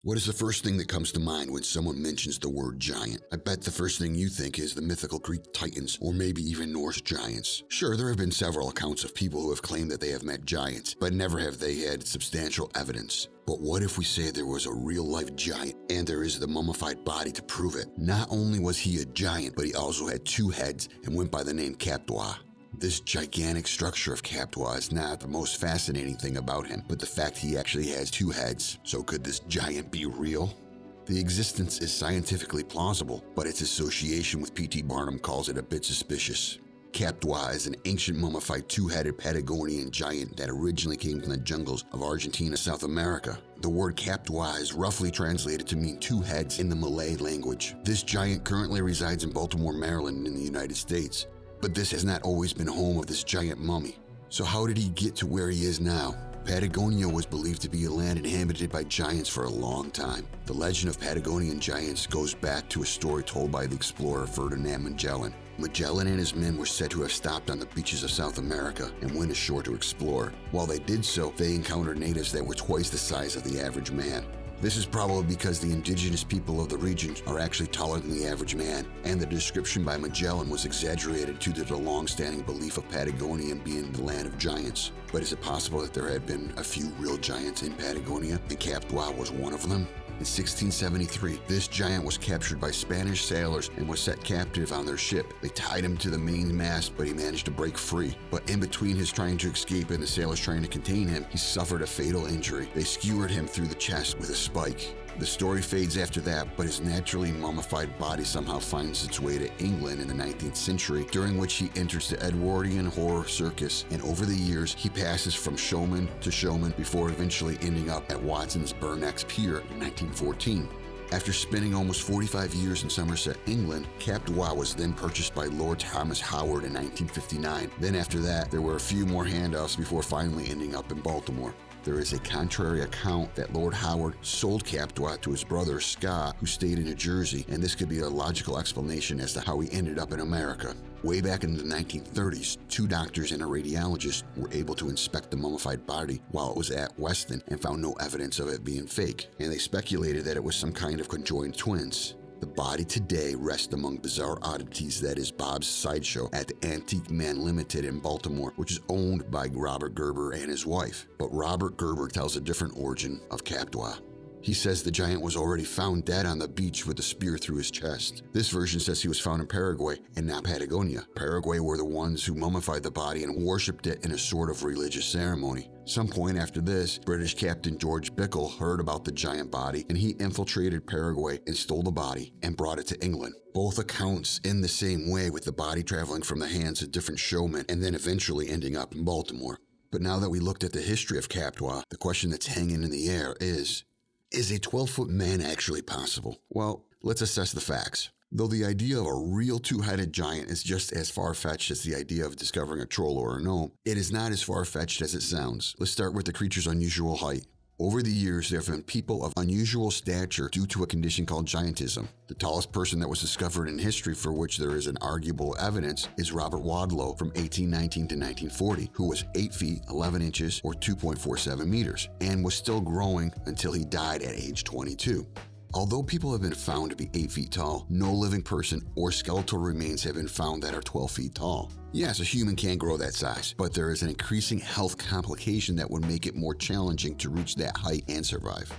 What is the first thing that comes to mind when someone mentions the word giant? I bet the first thing you think is the mythical Greek titans, or maybe even Norse giants. Sure, there have been several accounts of people who have claimed that they have met giants, but never have they had substantial evidence. But what if we say there was a real-life giant, and there is the mummified body to prove it? Not only was he a giant, but he also had 2 heads and went by the name Captua. This gigantic structure of Captua is not the most fascinating thing about him, but the fact he actually has 2 heads. So could this giant be real? The existence is scientifically plausible, but its association with P.T. Barnum calls it a bit suspicious. Captua is an ancient mummified 2-headed Patagonian giant that originally came from the jungles of Argentina, South America. The word Captua is roughly translated to mean 2 heads in the Malay language. This giant currently resides in Baltimore, Maryland in the United States. But this has not always been home of this giant mummy. So how did he get to where he is now? Patagonia was believed to be a land inhabited by giants for a long time. The legend of Patagonian giants goes back to a story told by the explorer Ferdinand Magellan. Magellan and his men were said to have stopped on the beaches of South America and went ashore to explore. While they did so, they encountered natives that were twice the size of the average man. This is probably because the indigenous people of the region are actually taller than the average man, and the description by Magellan was exaggerated due to the long-standing belief of Patagonia being the land of giants. But is it possible that there had been a few real giants in Patagonia, and Captua was one of them? In 1673, this giant was captured by Spanish sailors and was set captive on their ship. They tied him to the main mast, but he managed to break free. But in between his trying to escape and the sailors trying to contain him, he suffered a fatal injury. They skewered him through the chest with a spike. The story fades after that, but his naturally mummified body somehow finds its way to England in the 19th century, during which he enters the Edwardian horror circus, and over the years, he passes from showman to showman before eventually ending up at Watson's Burnet's Pier in 1914. After spending almost 45 years in Somerset, England, Captua was then purchased by Lord Thomas Howard in 1959. Then after that, there were a few more handoffs before finally ending up in Baltimore. There is a contrary account that Lord Howard sold Captua to his brother Scott, who stayed in New Jersey, and this could be a logical explanation as to how he ended up in America. Way back in the 1930s, 2 doctors and a radiologist were able to inspect the mummified body while it was at Weston and found no evidence of it being fake, and they speculated that it was some kind of conjoined twins. The body today rests among bizarre oddities that is Bob's Sideshow at the Antique Man Limited in Baltimore, which is owned by Robert Gerber and his wife. But Robert Gerber tells a different origin of Captua. He says the giant was already found dead on the beach with a spear through his chest. This version says he was found in Paraguay and not Patagonia. Paraguay were the ones who mummified the body and worshipped it in a sort of religious ceremony. Some point after this, British Captain George Bickle heard about the giant body and he infiltrated Paraguay and stole the body and brought it to England. Both accounts end the same way, with the body traveling from the hands of different showmen and then eventually ending up in Baltimore. But now that we looked at the history of Captua, the question that's hanging in the air is a 12-foot man actually possible? Well, let's assess the facts. Though the idea of a real 2-headed giant is just as far-fetched as the idea of discovering a troll or a gnome, it is not as far-fetched as it sounds. Let's start with the creature's unusual height. Over the years, there have been people of unusual stature due to a condition called giantism. The tallest person that was discovered in history for which there is an arguable evidence is Robert Wadlow from 1819 to 1940, who was 8 feet 11 inches or 2.47 meters, and was still growing until he died at age 22. Although people have been found to be 8 feet tall, no living person or skeletal remains have been found that are 12 feet tall. Yes, a human can grow that size, but there is an increasing health complication that would make it more challenging to reach that height and survive.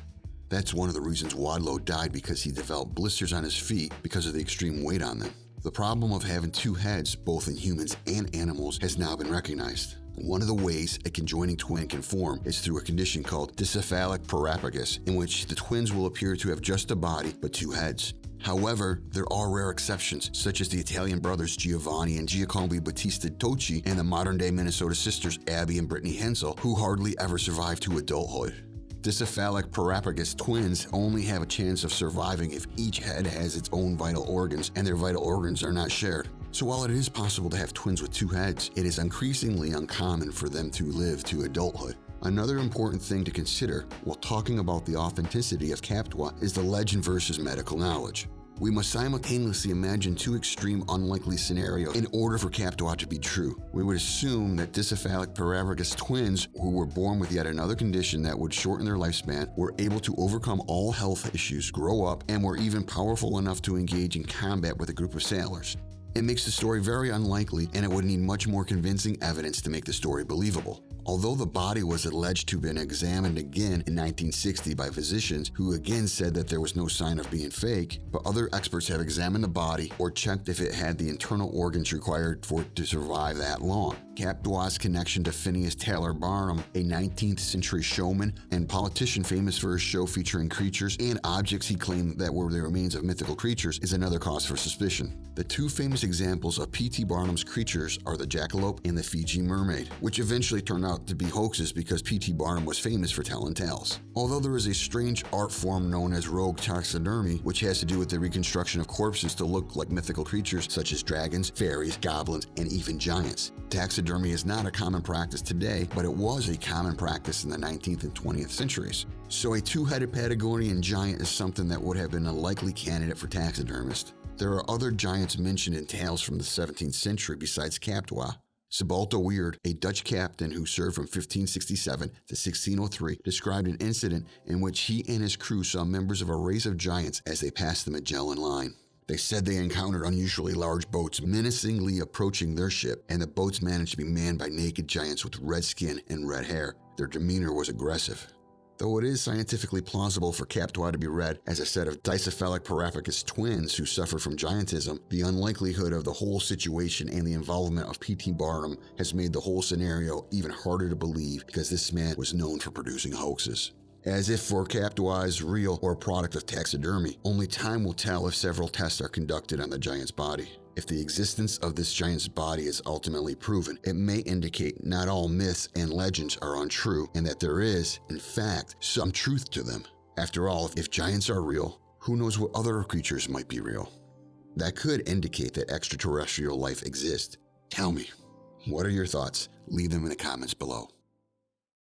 That's one of the reasons Wadlow died, because he developed blisters on his feet because of the extreme weight on them. The problem of having 2 heads, both in humans and animals, has now been recognized. One of the ways a conjoining twin can form is through a condition called dicephalic parapagus, in which the twins will appear to have just a body but 2 heads. However, there are rare exceptions, such as the Italian brothers Giovanni and Giacomo Battista Tocci and the modern-day Minnesota sisters Abby and Brittany Hensel, who hardly ever survived to adulthood. Dicephalic parapagus twins only have a chance of surviving if each head has its own vital organs and their vital organs are not shared. So while it is possible to have twins with 2 heads, it is increasingly uncommon for them to live to adulthood. Another important thing to consider while talking about the authenticity of Captua is the legend versus medical knowledge. We must simultaneously imagine two extreme unlikely scenarios in order for Captua to be true. We would assume that dicephalic parapagus twins who were born with yet another condition that would shorten their lifespan were able to overcome all health issues, grow up, and were even powerful enough to engage in combat with a group of sailors. It makes the story very unlikely, and it would need much more convincing evidence to make the story believable. Although the body was alleged to have been examined again in 1960 by physicians who again said that there was no sign of being fake, but other experts have examined the body or checked if it had the internal organs required for it to survive that long. Captua's connection to Phineas Taylor Barnum, a 19th century showman and politician famous for his show featuring creatures and objects he claimed that were the remains of mythical creatures, is another cause for suspicion. The two famous examples of P.T. Barnum's creatures are the jackalope and the Fiji mermaid, which eventually turned out to be hoaxes because P.T. Barnum was famous for telling tales. Although there is a strange art form known as rogue taxidermy, which has to do with the reconstruction of corpses to look like mythical creatures such as dragons, fairies, goblins, and even giants. Taxidermy is not a common practice today, but it was a common practice in the 19th and 20th centuries. So a two-headed Patagonian giant is something that would have been a likely candidate for taxidermist. There are other giants mentioned in tales from the 17th century besides Captua. Sebald Weird, a Dutch captain who served from 1567 to 1603, described an incident in which he and his crew saw members of a race of giants as they passed the Magellan Line. They said they encountered unusually large boats menacingly approaching their ship, and the boats managed to be manned by naked giants with red skin and red hair. Their demeanor was aggressive. Though it is scientifically plausible for Captua to be read as a set of dicephalic parapagus twins who suffer from giantism, the unlikelihood of the whole situation and the involvement of P.T. Barnum has made the whole scenario even harder to believe because this man was known for producing hoaxes. As if for Captua is real or a product of taxidermy, only time will tell if several tests are conducted on the giant's body. If the existence of this giant's body is ultimately proven, it may indicate not all myths and legends are untrue and that there is, in fact, some truth to them. After all, if giants are real, who knows what other creatures might be real? That could indicate that extraterrestrial life exists. Tell me, what are your thoughts? Leave them in the comments below.